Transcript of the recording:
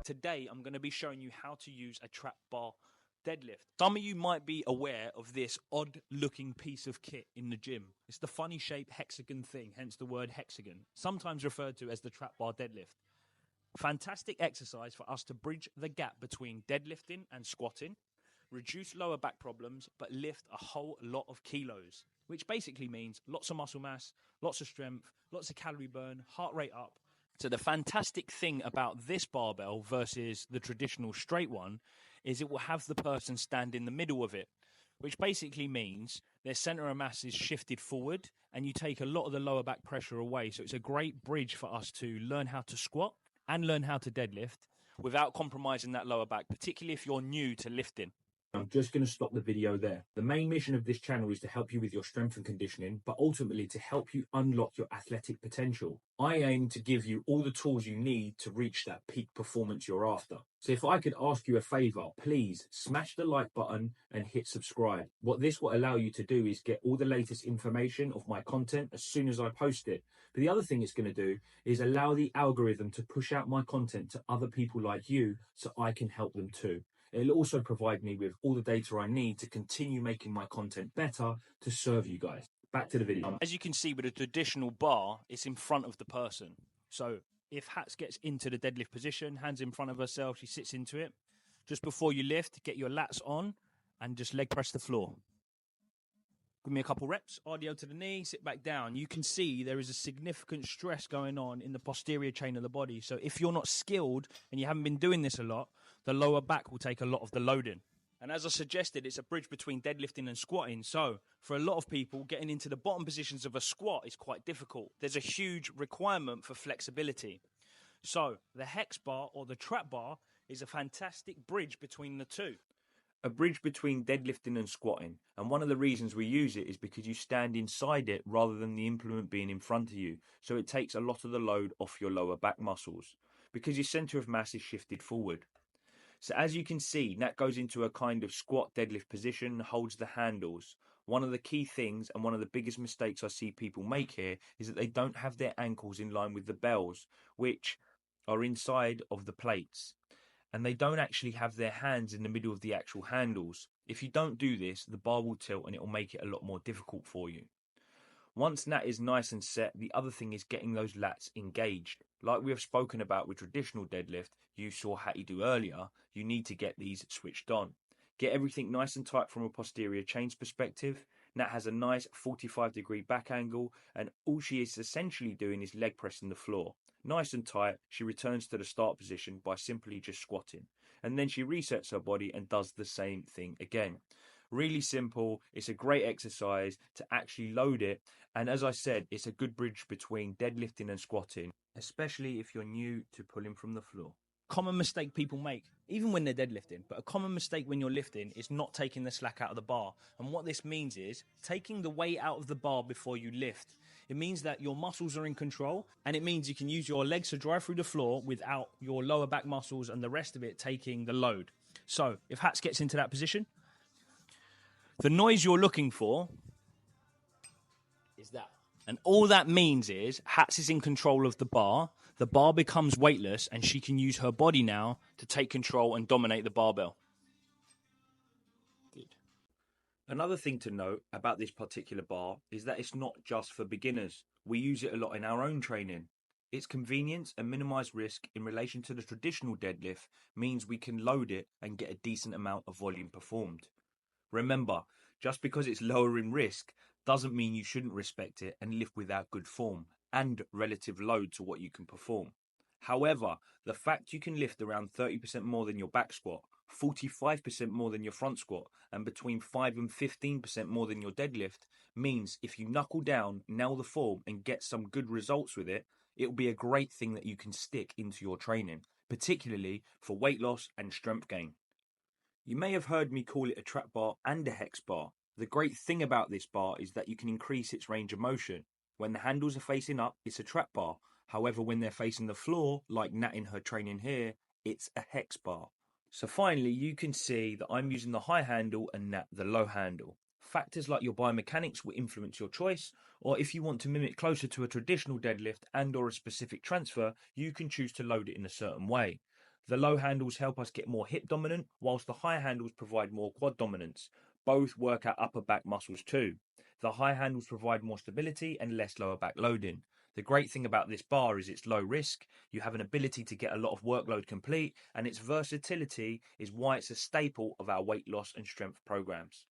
Today, I'm going to be showing you how to use a trap bar deadlift. Some of you might be aware of this odd looking piece of kit in the gym. It's the funny shaped hexagon thing, hence the word hexagon, sometimes referred to as the trap bar deadlift. Fantastic exercise for us to bridge the gap between deadlifting and squatting, reduce lower back problems, but lift a whole lot of kilos, which basically means lots of muscle mass, lots of strength, lots of calorie burn, heart rate up. So the fantastic thing about this barbell versus the traditional straight one is it will have the person stand in the middle of it, which basically means their center of mass is shifted forward and you take a lot of the lower back pressure away. So it's a great bridge for us to learn how to squat and learn how to deadlift without compromising that lower back, particularly if you're new to lifting. I'm just going to stop the video there. The main mission of this channel is to help you with your strength and conditioning, but ultimately to help you unlock your athletic potential. I aim to give you all the tools you need to reach that peak performance you're after. So if I could ask you a favor, please smash the like button and hit subscribe. What this will allow you to do is get all the latest information of my content as soon as I post it. But the other thing it's going to do is allow the algorithm to push out my content to other people like you so I can help them too. It'll also provide me with all the data I need to continue making my content better to serve you guys. Back to the video. As you can see with a traditional bar, it's in front of the person. So if Hats gets into the deadlift position, hands in front of herself, she sits into it. Just before you lift, get your lats on and just leg press the floor. Give me a couple reps, RDL to the knee, sit back down. You can see there is a significant stress going on in the posterior chain of the body. So if you're not skilled and you haven't been doing this a lot, the lower back will take a lot of the loading. And as I suggested, it's a bridge between deadlifting and squatting. So for a lot of people, getting into the bottom positions of a squat is quite difficult. There's a huge requirement for flexibility. So the hex bar or the trap bar is a fantastic bridge between the two. A bridge between deadlifting and squatting. And one of the reasons we use it is because you stand inside it rather than the implement being in front of you. So it takes a lot of the load off your lower back muscles because your center of mass is shifted forward. So as you can see, Nat goes into a kind of squat deadlift position, holds the handles. One of the key things and one of the biggest mistakes I see people make here is that they don't have their ankles in line with the bells, which are inside of the plates. And they don't actually have their hands in the middle of the actual handles. If you don't do this, the bar will tilt and it will make it a lot more difficult for you. Once that is nice and set, the other thing is getting those lats engaged. Like we have spoken about with traditional deadlift, you saw Hattie do earlier, you need to get these switched on. Get everything nice and tight from a posterior chains perspective. Nat has a nice 45-degree back angle, and all she is essentially doing is leg pressing the floor. Nice and tight, she returns to the start position by simply just squatting. And then she resets her body and does the same thing again. Really simple. It's a great exercise to actually load it. And as I said, it's a good bridge between deadlifting and squatting, especially if you're new to pulling from the floor. Common mistake people make, even when they're deadlifting, but a common mistake when you're lifting is not taking the slack out of the bar. And what this means is taking the weight out of the bar before you lift. It means that your muscles are in control, and it means you can use your legs to drive through the floor without your lower back muscles and the rest of it taking the load. So if Hats gets into that position, the noise you're looking for is that. And all that means is Hats is in control of the bar becomes weightless, and she can use her body now to take control and dominate the barbell. Good. Another thing to note about this particular bar is that it's not just for beginners. We use it a lot in our own training. Its convenience and minimized risk in relation to the traditional deadlift means we can load it and get a decent amount of volume performed. Remember, just because it's lower in risk doesn't mean you shouldn't respect it and lift without good form and relative load to what you can perform. However, the fact you can lift around 30% more than your back squat, 45% more than your front squat, and between 5 and 15% more than your deadlift means if you knuckle down, nail the form, and get some good results with it, it'll be a great thing that you can stick into your training, particularly for weight loss and strength gain. You may have heard me call it a trap bar and a hex bar. The great thing about this bar is that you can increase its range of motion. When the handles are facing up, it's a trap bar. However, when they're facing the floor, like Nat in her training here, it's a hex bar. So finally, you can see that I'm using the high handle and Nat the low handle. Factors like your biomechanics will influence your choice, or if you want to mimic closer to a traditional deadlift and or a specific transfer, you can choose to load it in a certain way. The low handles help us get more hip dominant, whilst the high handles provide more quad dominance. Both work our upper back muscles too. The high handles provide more stability and less lower back loading. The great thing about this bar is it's low risk, you have an ability to get a lot of workload complete, and its versatility is why it's a staple of our weight loss and strength programs.